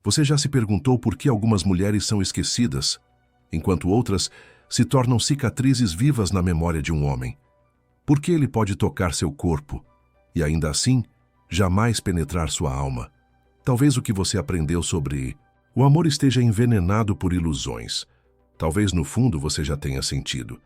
Você já se perguntou por que algumas mulheres são esquecidas, enquanto outras se tornam cicatrizes vivas na memória de um homem? Por que ele pode tocar seu corpo e, ainda assim, jamais penetrar sua alma? Talvez o que você aprendeu sobre o amor esteja envenenado por ilusões. Talvez no fundo você já tenha sentido.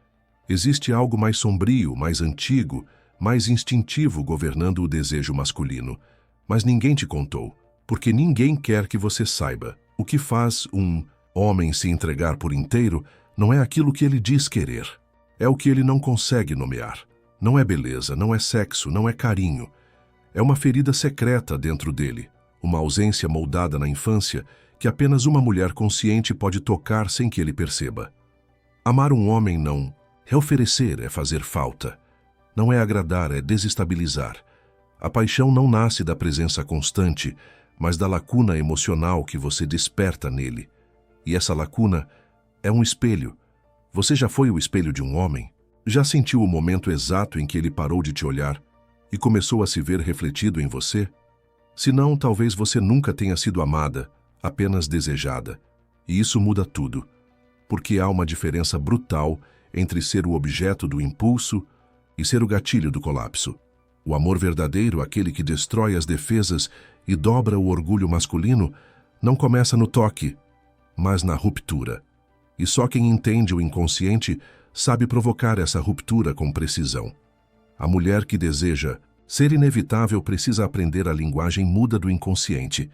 Existe algo mais sombrio, mais antigo, mais instintivo governando o desejo masculino. Mas ninguém te contou, porque ninguém quer que você saiba. O que faz um homem se entregar por inteiro não é aquilo que ele diz querer. É o que ele não consegue nomear. Não é beleza, não é sexo, não é carinho. É uma ferida secreta dentro dele, uma ausência moldada na infância que apenas uma mulher consciente pode tocar sem que ele perceba. Amar um homem não é oferecer, é fazer falta. Não é agradar, é desestabilizar. A paixão não nasce da presença constante, mas da lacuna emocional que você desperta nele. E essa lacuna é um espelho. Você já foi o espelho de um homem? Já sentiu o momento exato em que ele parou de te olhar e começou a se ver refletido em você? Se não, talvez você nunca tenha sido amada, apenas desejada. E isso muda tudo, porque há uma diferença brutal entre ser o objeto do impulso e ser o gatilho do colapso. O amor verdadeiro, aquele que destrói as defesas e dobra o orgulho masculino, não começa no toque, mas na ruptura. E só quem entende o inconsciente sabe provocar essa ruptura com precisão. A mulher que deseja ser inevitável precisa aprender a linguagem muda do inconsciente,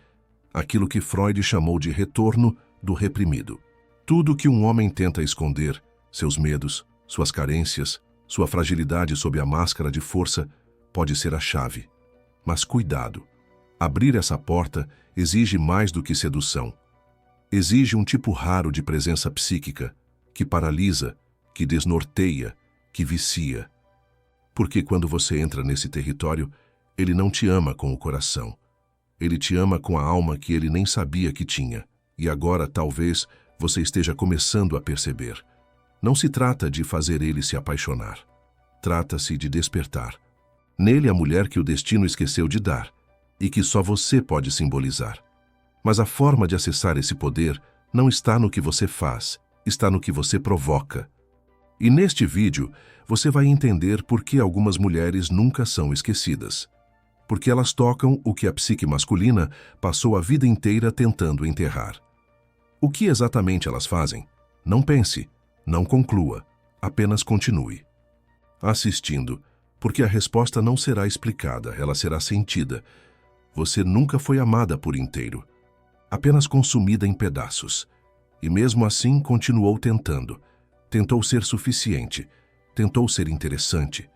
aquilo que Freud chamou de retorno do reprimido. Tudo que um homem tenta esconder, seus medos, suas carências, sua fragilidade sob a máscara de força, pode ser a chave. Mas cuidado. Abrir essa porta exige mais do que sedução. Exige um tipo raro de presença psíquica, que paralisa, que desnorteia, que vicia. Porque quando você entra nesse território, ele não te ama com o coração. Ele te ama com a alma que ele nem sabia que tinha. E agora, talvez, você esteja começando a perceber. Não se trata de fazer ele se apaixonar. Trata-se de despertar. Nele a mulher que o destino esqueceu de dar e que só você pode simbolizar. Mas a forma de acessar esse poder não está no que você faz, está no que você provoca. E neste vídeo, você vai entender por que algumas mulheres nunca são esquecidas. Porque elas tocam o que a psique masculina passou a vida inteira tentando enterrar. O que exatamente elas fazem? Não pense, não conclua, apenas continue. Assistindo, porque a resposta não será explicada, ela será sentida. Você nunca foi amada por inteiro, apenas consumida em pedaços. E mesmo assim continuou tentando. Tentou ser suficiente, tentou ser interessante,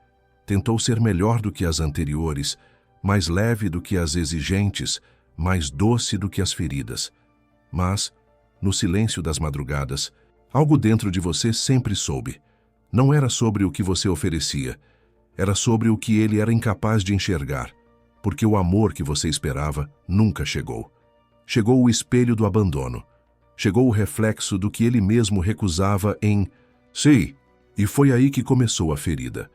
tentou ser melhor do que as anteriores, mais leve do que as exigentes, mais doce do que as feridas. Mas, no silêncio das madrugadas, algo dentro de você sempre soube. Não era sobre o que você oferecia, era sobre o que ele era incapaz de enxergar, porque o amor que você esperava nunca chegou. Chegou o espelho do abandono. Chegou o reflexo do que ele mesmo recusava em "Sim", e foi aí que começou a ferida.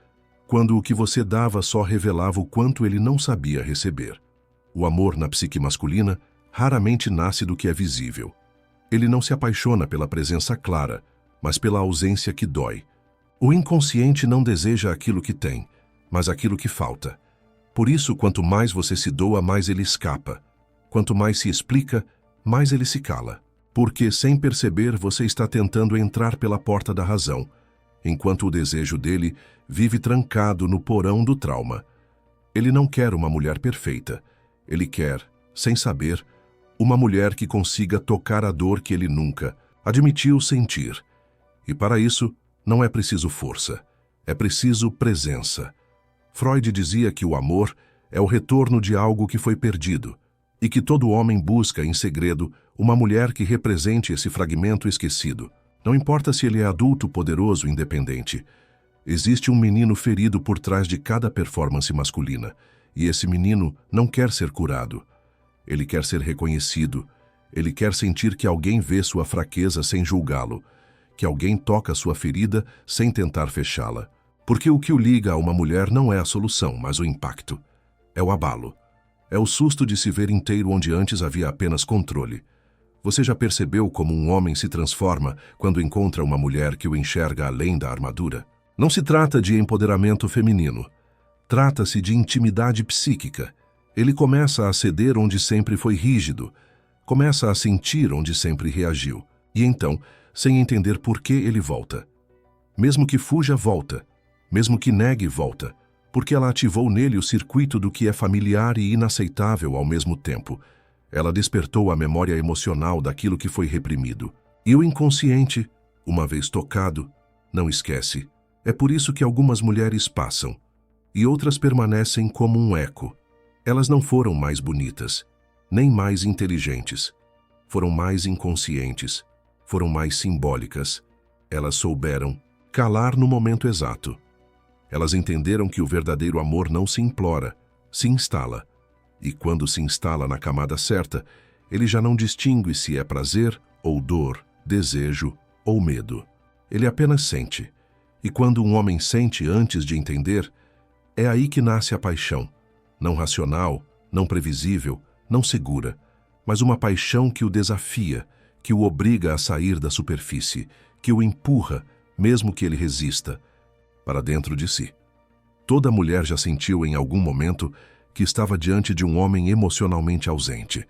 Quando o que você dava só revelava o quanto ele não sabia receber. O amor na psique masculina raramente nasce do que é visível. Ele não se apaixona pela presença clara, mas pela ausência que dói. O inconsciente não deseja aquilo que tem, mas aquilo que falta. Por isso, quanto mais você se doa, mais ele escapa. Quanto mais se explica, mais ele se cala. Porque, sem perceber, você está tentando entrar pela porta da razão, enquanto o desejo dele vive trancado no porão do trauma. Ele não quer uma mulher perfeita. Ele quer, sem saber, uma mulher que consiga tocar a dor que ele nunca admitiu sentir. E para isso, não é preciso força, é preciso presença. Freud dizia que o amor é o retorno de algo que foi perdido, e que todo homem busca, em segredo, uma mulher que represente esse fragmento esquecido. Não importa se ele é adulto, poderoso, independente. Existe um menino ferido por trás de cada performance masculina, e esse menino não quer ser curado. Ele quer ser reconhecido. Ele quer sentir que alguém vê sua fraqueza sem julgá-lo, que alguém toca sua ferida sem tentar fechá-la. Porque o que o liga a uma mulher não é a solução, mas o impacto. É o abalo. É o susto de se ver inteiro onde antes havia apenas controle. Você já percebeu como um homem se transforma quando encontra uma mulher que o enxerga além da armadura? Não se trata de empoderamento feminino. Trata-se de intimidade psíquica. Ele começa a ceder onde sempre foi rígido, começa a sentir onde sempre reagiu. E então, sem entender por que, ele volta. Mesmo que fuja, volta. Mesmo que negue, volta. Porque ela ativou nele o circuito do que é familiar e inaceitável ao mesmo tempo. Ela despertou a memória emocional daquilo que foi reprimido. E o inconsciente, uma vez tocado, não esquece. É por isso que algumas mulheres passam, e outras permanecem como um eco. Elas não foram mais bonitas, nem mais inteligentes. Foram mais inconscientes, foram mais simbólicas. Elas souberam calar no momento exato. Elas entenderam que o verdadeiro amor não se implora, se instala. E quando se instala na camada certa, ele já não distingue se é prazer ou dor, desejo ou medo. Ele apenas sente. E quando um homem sente antes de entender, é aí que nasce a paixão. Não racional, não previsível, não segura, mas uma paixão que o desafia, que o obriga a sair da superfície, que o empurra, mesmo que ele resista, para dentro de si. Toda mulher já sentiu em algum momento que estava diante de um homem emocionalmente ausente,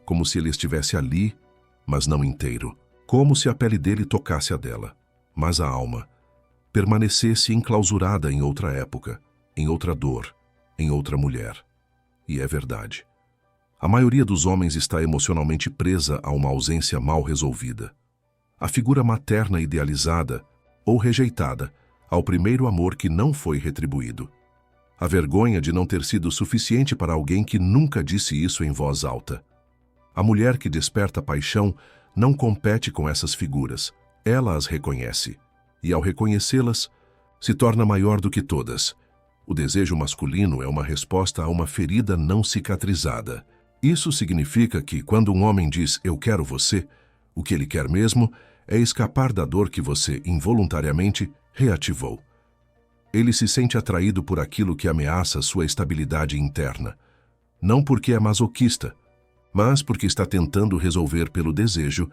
como se ele estivesse ali, mas não inteiro, como se a pele dele tocasse a dela, mas a alma permanecesse enclausurada em outra época, em outra dor, em outra mulher. E é verdade. A maioria dos homens está emocionalmente presa a uma ausência mal resolvida. A figura materna idealizada ou rejeitada ao primeiro amor que não foi retribuído. A vergonha de não ter sido suficiente para alguém que nunca disse isso em voz alta. A mulher que desperta paixão não compete com essas figuras, ela as reconhece. E ao reconhecê-las, se torna maior do que todas. O desejo masculino é uma resposta a uma ferida não cicatrizada. Isso significa que, quando um homem diz "eu quero você", o que ele quer mesmo é escapar da dor que você, involuntariamente, reativou. Ele se sente atraído por aquilo que ameaça sua estabilidade interna. Não porque é masoquista, mas porque está tentando resolver pelo desejo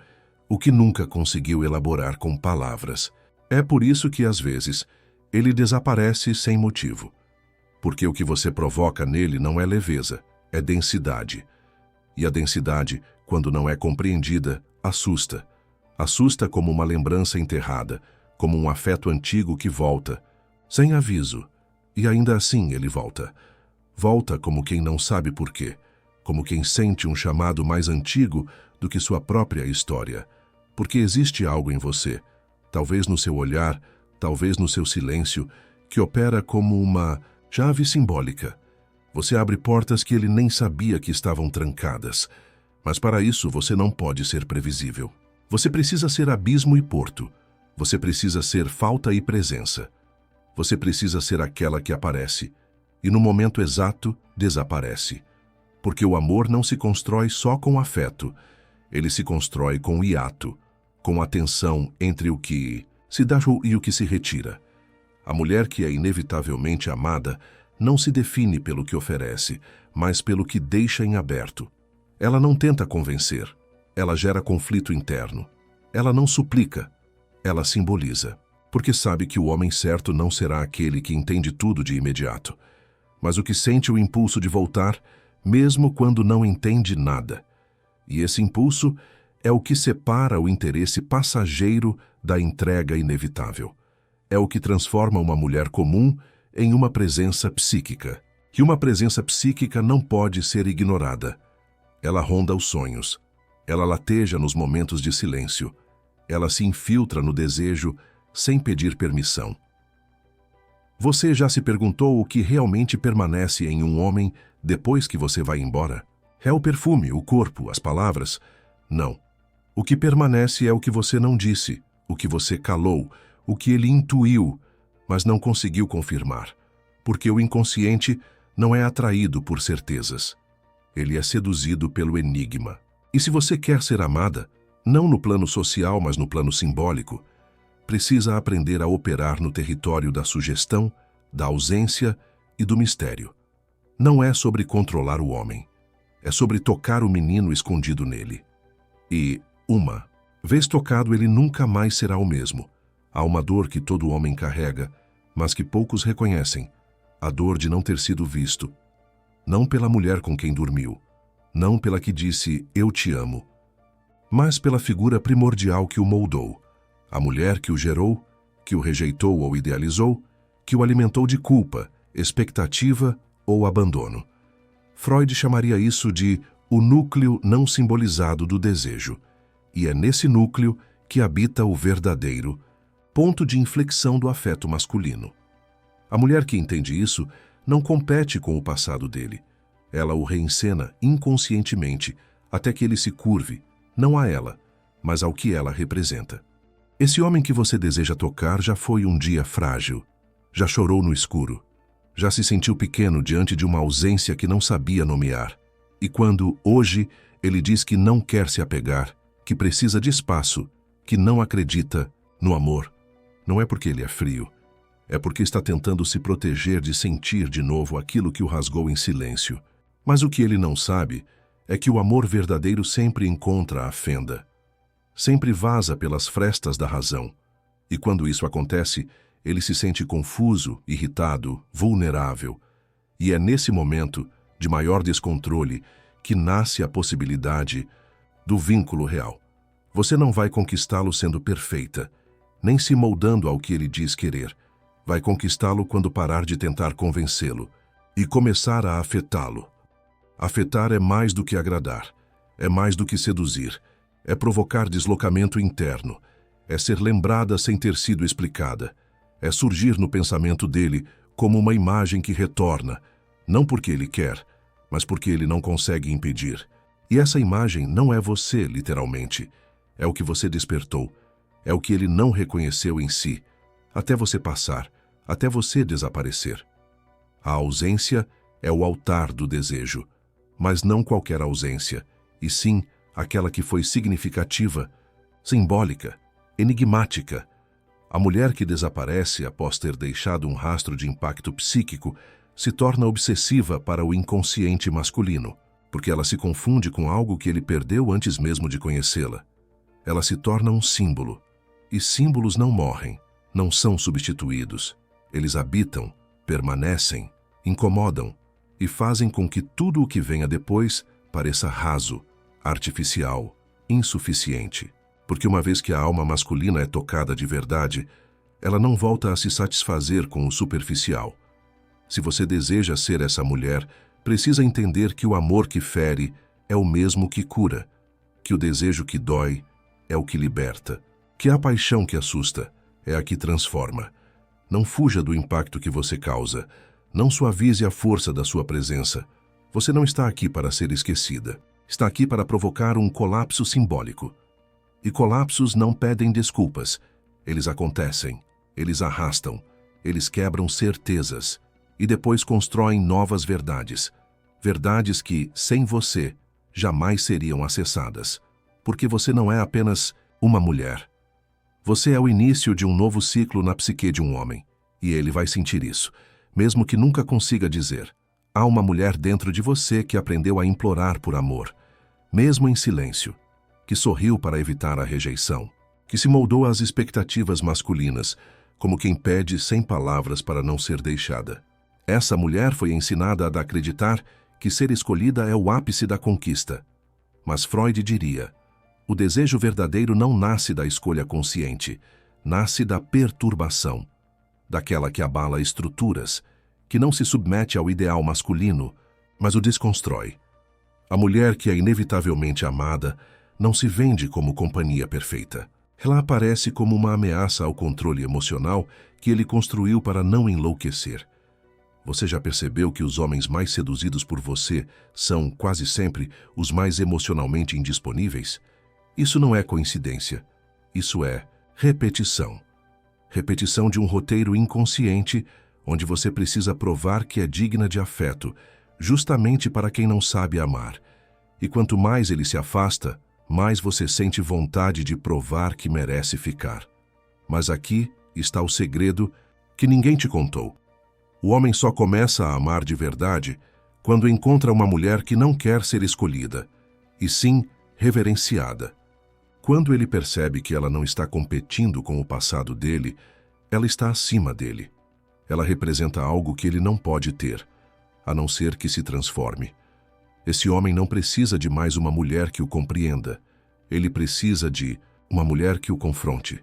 o que nunca conseguiu elaborar com palavras. É por isso que, às vezes, ele desaparece sem motivo. Porque o que você provoca nele não é leveza, é densidade. E a densidade, quando não é compreendida, assusta. Assusta como uma lembrança enterrada, como um afeto antigo que volta, sem aviso, e ainda assim ele volta. Volta como quem não sabe por quê, como quem sente um chamado mais antigo do que sua própria história. Porque existe algo em você, talvez no seu olhar, talvez no seu silêncio, que opera como uma chave simbólica. Você abre portas que ele nem sabia que estavam trancadas. Mas para isso você não pode ser previsível. Você precisa ser abismo e porto. Você precisa ser falta e presença. Você precisa ser aquela que aparece, e no momento exato desaparece. Porque o amor não se constrói só com afeto, ele se constrói com hiato, com a tensão entre o que se dá e o que se retira. A mulher que é inevitavelmente amada não se define pelo que oferece, mas pelo que deixa em aberto. Ela não tenta convencer, ela gera conflito interno. Ela não suplica, ela simboliza. Porque sabe que o homem certo não será aquele que entende tudo de imediato, mas o que sente o impulso de voltar, mesmo quando não entende nada. E esse impulso é o que separa o interesse passageiro da entrega inevitável. É o que transforma uma mulher comum em uma presença psíquica. E uma presença psíquica não pode ser ignorada. Ela ronda os sonhos. Ela lateja nos momentos de silêncio. Ela se infiltra no desejo sem pedir permissão. Você já se perguntou o que realmente permanece em um homem depois que você vai embora? É o perfume, o corpo, as palavras? Não. O que permanece é o que você não disse, o que você calou, o que ele intuiu, mas não conseguiu confirmar. Porque o inconsciente não é atraído por certezas. Ele é seduzido pelo enigma. E se você quer ser amada, não no plano social, mas no plano simbólico, precisa aprender a operar no território da sugestão, da ausência e do mistério. Não é sobre controlar o homem. É sobre tocar o menino escondido nele. E, vez tocado, ele nunca mais será o mesmo. Há uma dor que todo homem carrega, mas que poucos reconhecem. A dor de não ter sido visto. Não pela mulher com quem dormiu. Não pela que disse, eu te amo. Mas pela figura primordial que o moldou. A mulher que o gerou, que o rejeitou ou idealizou, que o alimentou de culpa, expectativa ou abandono. Freud chamaria isso de o núcleo não simbolizado do desejo. E é nesse núcleo que habita o verdadeiro ponto de inflexão do afeto masculino. A mulher que entende isso não compete com o passado dele. Ela o reencena inconscientemente até que ele se curve, não a ela, mas ao que ela representa. Esse homem que você deseja tocar já foi um dia frágil, já chorou no escuro, já se sentiu pequeno diante de uma ausência que não sabia nomear. E quando, hoje, ele diz que não quer se apegar, que precisa de espaço, que não acredita no amor, não é porque ele é frio, é porque está tentando se proteger de sentir de novo aquilo que o rasgou em silêncio. Mas o que ele não sabe é que o amor verdadeiro sempre encontra a fenda, sempre vaza pelas frestas da razão. E quando isso acontece, ele se sente confuso, irritado, vulnerável. E é nesse momento de maior descontrole que nasce a possibilidade do vínculo real. Você não vai conquistá-lo sendo perfeita, nem se moldando ao que ele diz querer. Vai conquistá-lo quando parar de tentar convencê-lo e começar a afetá-lo. Afetar é mais do que agradar, é mais do que seduzir, é provocar deslocamento interno, é ser lembrada sem ter sido explicada, é surgir no pensamento dele como uma imagem que retorna, não porque ele quer, mas porque ele não consegue impedir. E essa imagem não é você, literalmente, é o que você despertou, é o que ele não reconheceu em si, até você passar, até você desaparecer. A ausência é o altar do desejo, mas não qualquer ausência, e sim aquela que foi significativa, simbólica, enigmática. A mulher que desaparece após ter deixado um rastro de impacto psíquico se torna obsessiva para o inconsciente masculino, porque ela se confunde com algo que ele perdeu antes mesmo de conhecê-la. Ela se torna um símbolo, e símbolos não morrem, não são substituídos. Eles habitam, permanecem, incomodam e fazem com que tudo o que venha depois pareça raso, artificial, insuficiente. Porque uma vez que a alma masculina é tocada de verdade, ela não volta a se satisfazer com o superficial. Se você deseja ser essa mulher, precisa entender que o amor que fere é o mesmo que cura, que o desejo que dói é o que liberta, que a paixão que assusta é a que transforma. Não fuja do impacto que você causa, não suavize a força da sua presença. Você não está aqui para ser esquecida, está aqui para provocar um colapso simbólico. E colapsos não pedem desculpas, eles acontecem, eles arrastam, eles quebram certezas e depois constroem novas verdades, verdades que, sem você, jamais seriam acessadas, porque você não é apenas uma mulher. Você é o início de um novo ciclo na psique de um homem, e ele vai sentir isso, mesmo que nunca consiga dizer. Há uma mulher dentro de você que aprendeu a implorar por amor, mesmo em silêncio, que sorriu para evitar a rejeição, que se moldou às expectativas masculinas, como quem pede sem palavras para não ser deixada. Essa mulher foi ensinada a acreditar que ser escolhida é o ápice da conquista. Mas Freud diria: o desejo verdadeiro não nasce da escolha consciente, nasce da perturbação, daquela que abala estruturas, que não se submete ao ideal masculino, mas o desconstrói. A mulher que é inevitavelmente amada não se vende como companhia perfeita. Ela aparece como uma ameaça ao controle emocional que ele construiu para não enlouquecer. Você já percebeu que os homens mais seduzidos por você são, quase sempre, os mais emocionalmente indisponíveis? Isso não é coincidência. Isso é repetição. Repetição de um roteiro inconsciente onde você precisa provar que é digna de afeto, justamente para quem não sabe amar. E quanto mais ele se afasta, mais você sente vontade de provar que merece ficar. Mas aqui está o segredo que ninguém te contou. O homem só começa a amar de verdade quando encontra uma mulher que não quer ser escolhida, e sim reverenciada. Quando ele percebe que ela não está competindo com o passado dele, ela está acima dele. Ela representa algo que ele não pode ter, a não ser que se transforme. Esse homem não precisa de mais uma mulher que o compreenda. Ele precisa de uma mulher que o confronte,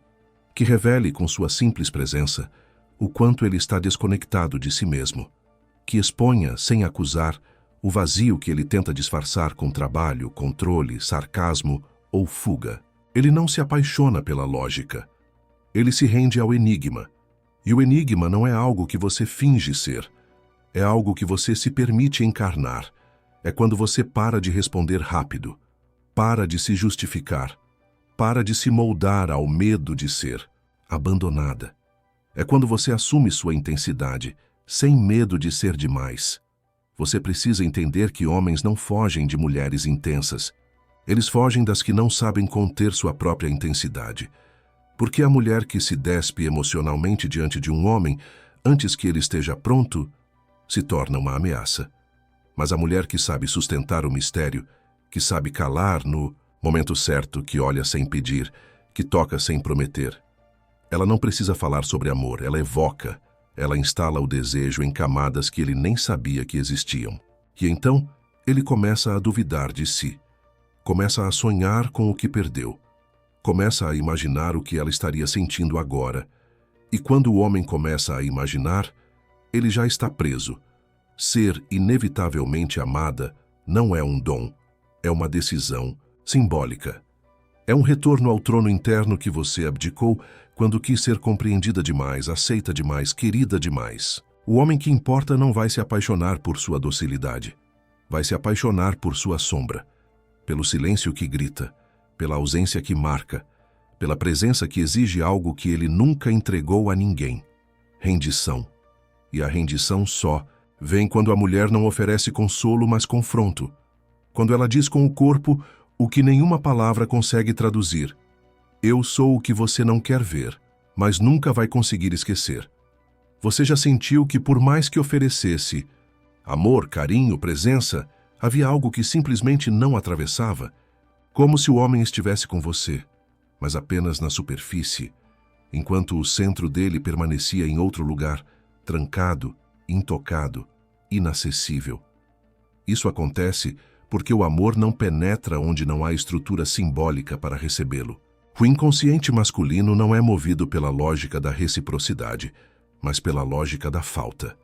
que revele com sua simples presença o quanto ele está desconectado de si mesmo, que exponha, sem acusar, o vazio que ele tenta disfarçar com trabalho, controle, sarcasmo ou fuga. Ele não se apaixona pela lógica. Ele se rende ao enigma. E o enigma não é algo que você finge ser. É algo que você se permite encarnar. É quando você para de responder rápido, para de se justificar, para de se moldar ao medo de ser abandonada. É quando você assume sua intensidade, sem medo de ser demais. Você precisa entender que homens não fogem de mulheres intensas. Eles fogem das que não sabem conter sua própria intensidade. Porque a mulher que se despe emocionalmente diante de um homem, antes que ele esteja pronto, se torna uma ameaça. Mas a mulher que sabe sustentar o mistério, que sabe calar no momento certo, que olha sem pedir, que toca sem prometer. Ela não precisa falar sobre amor, ela evoca, ela instala o desejo em camadas que ele nem sabia que existiam. E então, ele começa a duvidar de si. Começa a sonhar com o que perdeu. Começa a imaginar o que ela estaria sentindo agora. E quando o homem começa a imaginar, ele já está preso. Ser inevitavelmente amada não é um dom, é uma decisão simbólica. É um retorno ao trono interno que você abdicou quando quis ser compreendida demais, aceita demais, querida demais. O homem que importa não vai se apaixonar por sua docilidade. Vai se apaixonar por sua sombra. Pelo silêncio que grita, pela ausência que marca, pela presença que exige algo que ele nunca entregou a ninguém. Rendição. E a rendição só vem quando a mulher não oferece consolo, mas confronto. Quando ela diz com o corpo o que nenhuma palavra consegue traduzir. Eu sou o que você não quer ver, mas nunca vai conseguir esquecer. Você já sentiu que por mais que oferecesse amor, carinho, presença, havia algo que simplesmente não atravessava? Como se o homem estivesse com você, mas apenas na superfície, enquanto o centro dele permanecia em outro lugar, trancado, intocado, inacessível. Isso acontece porque o amor não penetra onde não há estrutura simbólica para recebê-lo. O inconsciente masculino não é movido pela lógica da reciprocidade, mas pela lógica da falta.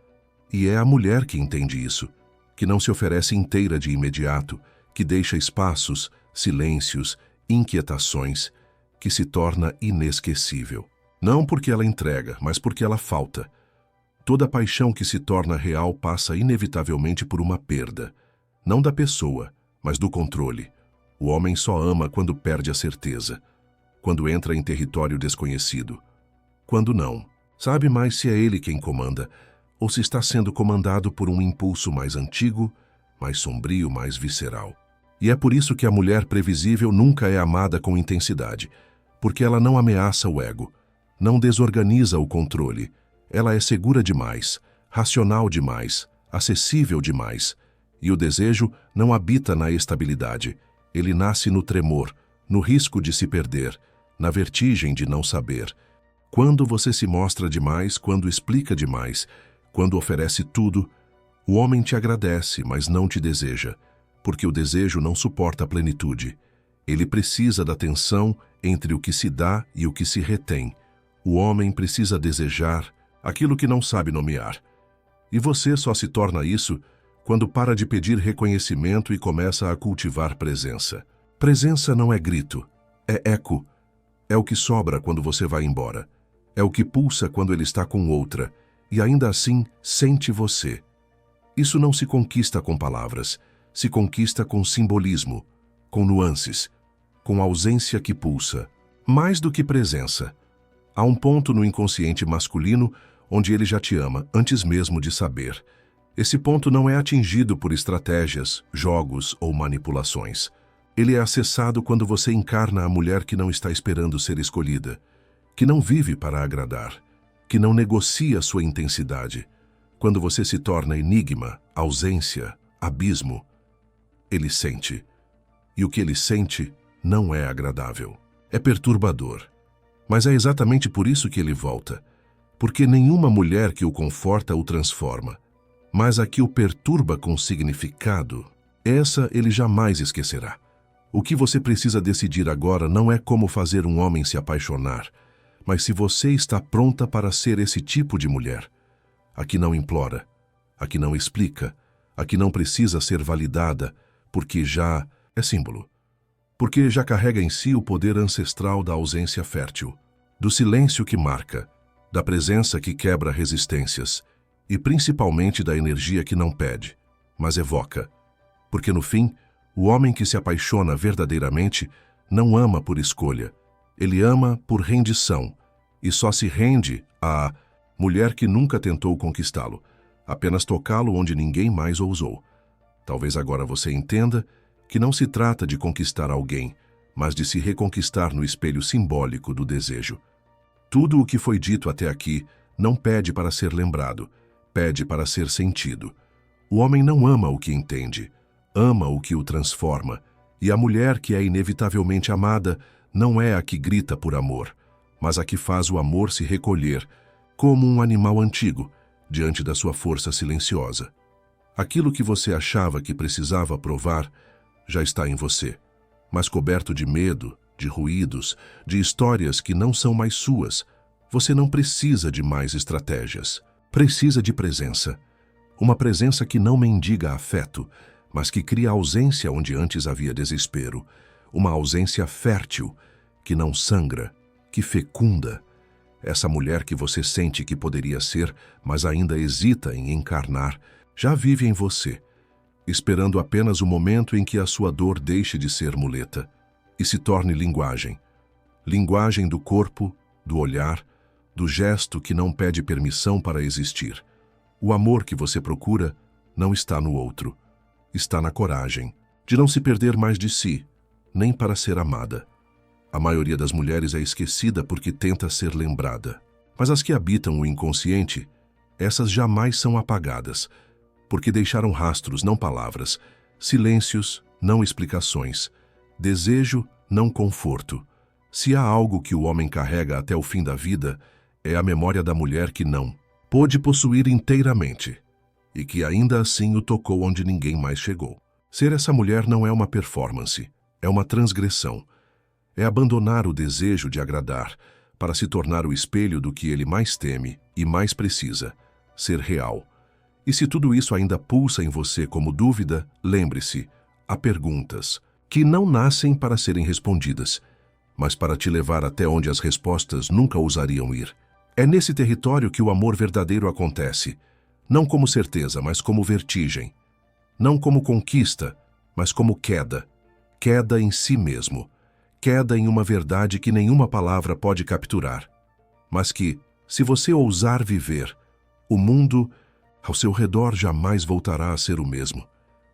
E é a mulher que entende isso, que não se oferece inteira de imediato, que deixa espaços, silêncios, inquietações, que se torna inesquecível. Não porque ela entrega, mas porque ela falta. Toda paixão que se torna real passa inevitavelmente por uma perda, não da pessoa, mas do controle. O homem só ama quando perde a certeza, quando entra em território desconhecido. Quando não, sabe mais se é ele quem comanda, ou se está sendo comandado por um impulso mais antigo, mais sombrio, mais visceral. E é por isso que a mulher previsível nunca é amada com intensidade, porque ela não ameaça o ego, não desorganiza o controle. Ela é segura demais, racional demais, acessível demais. E o desejo não habita na estabilidade. Ele nasce no tremor, no risco de se perder, na vertigem de não saber. Quando você se mostra demais, quando explica demais, quando oferece tudo, o homem te agradece, mas não te deseja, porque o desejo não suporta a plenitude. Ele precisa da tensão entre o que se dá e o que se retém. O homem precisa desejar aquilo que não sabe nomear. E você só se torna isso quando para de pedir reconhecimento e começa a cultivar presença. Presença não é grito, é eco. É o que sobra quando você vai embora. É o que pulsa quando ele está com outra, e ainda assim sente você. Isso não se conquista com palavras, se conquista com simbolismo, com nuances, com ausência que pulsa. Mais do que presença. Há um ponto no inconsciente masculino onde ele já te ama, antes mesmo de saber. Esse ponto não é atingido por estratégias, jogos ou manipulações. Ele é acessado quando você encarna a mulher que não está esperando ser escolhida, que não vive para agradar, que não negocia sua intensidade. Quando você se torna enigma, ausência, abismo, ele sente. e o que ele sente não é agradável. É perturbador. Mas é exatamente por isso que ele volta, porque nenhuma mulher que o conforta o transforma, mas a que o perturba com significado, essa ele jamais esquecerá. O que você precisa decidir agora não é como fazer um homem se apaixonar, mas se você está pronta para ser esse tipo de mulher. A que não implora, a que não explica, a que não precisa ser validada, porque já é símbolo. Porque já carrega em si o poder ancestral da ausência fértil, do silêncio que marca, da presença que quebra resistências e principalmente da energia que não pede, mas evoca. Porque no fim, o homem que se apaixona verdadeiramente não ama por escolha, ele ama por rendição e só se rende à mulher que nunca tentou conquistá-lo, apenas tocá-lo onde ninguém mais ousou. Talvez agora você entenda que não se trata de conquistar alguém, mas de se reconquistar no espelho simbólico do desejo. Tudo o que foi dito até aqui não pede para ser lembrado, pede para ser sentido. O homem não ama o que entende, ama o que o transforma, e a mulher que é inevitavelmente amada não é a que grita por amor, mas a que faz o amor se recolher, como um animal antigo, diante da sua força silenciosa. Aquilo que você achava que precisava provar já está em você, mas coberto de medo, de ruídos, de histórias que não são mais suas. Você não precisa de mais estratégias. Precisa de presença. Uma presença que não mendiga afeto, mas que cria ausência onde antes havia desespero. Uma ausência fértil, que não sangra, que fecunda. Essa mulher que você sente que poderia ser, mas ainda hesita em encarnar, já vive em você, esperando apenas o momento em que a sua dor deixe de ser muleta e se torne linguagem. Linguagem do corpo, do olhar, do gesto que não pede permissão para existir. O amor que você procura não está no outro, está na coragem de não se perder mais de si, nem para ser amada. A maioria das mulheres é esquecida porque tenta ser lembrada. Mas as que habitam o inconsciente, essas jamais são apagadas, porque deixaram rastros, não palavras, silêncios, não explicações, desejo, não conforto. Se há algo que o homem carrega até o fim da vida, é a memória da mulher que não pôde possuir inteiramente, e que ainda assim o tocou onde ninguém mais chegou. Ser essa mulher não é uma performance, é uma transgressão. É abandonar o desejo de agradar para se tornar o espelho do que ele mais teme e mais precisa, ser real. E se tudo isso ainda pulsa em você como dúvida, lembre-se, há perguntas que não nascem para serem respondidas, mas para te levar até onde as respostas nunca ousariam ir. É nesse território que o amor verdadeiro acontece, não como certeza, mas como vertigem. Não como conquista, mas como queda. Queda em si mesmo. Queda em uma verdade que nenhuma palavra pode capturar, mas que, se você ousar viver, o mundo ao seu redor jamais voltará a ser o mesmo,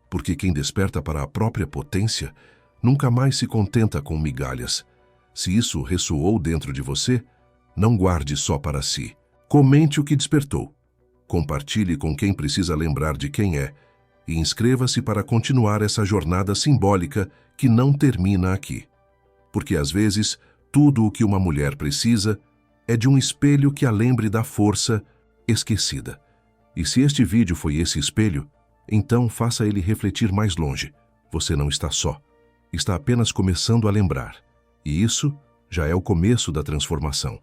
porque quem desperta para a própria potência nunca mais se contenta com migalhas. Se isso ressoou dentro de você, não guarde só para si. Comente o que despertou. Compartilhe com quem precisa lembrar de quem é e inscreva-se para continuar essa jornada simbólica que não termina aqui. Porque às vezes, tudo o que uma mulher precisa é de um espelho que a lembre da força esquecida. E se este vídeo foi esse espelho, então faça ele refletir mais longe. Você não está só. Está apenas começando a lembrar. E isso já é o começo da transformação.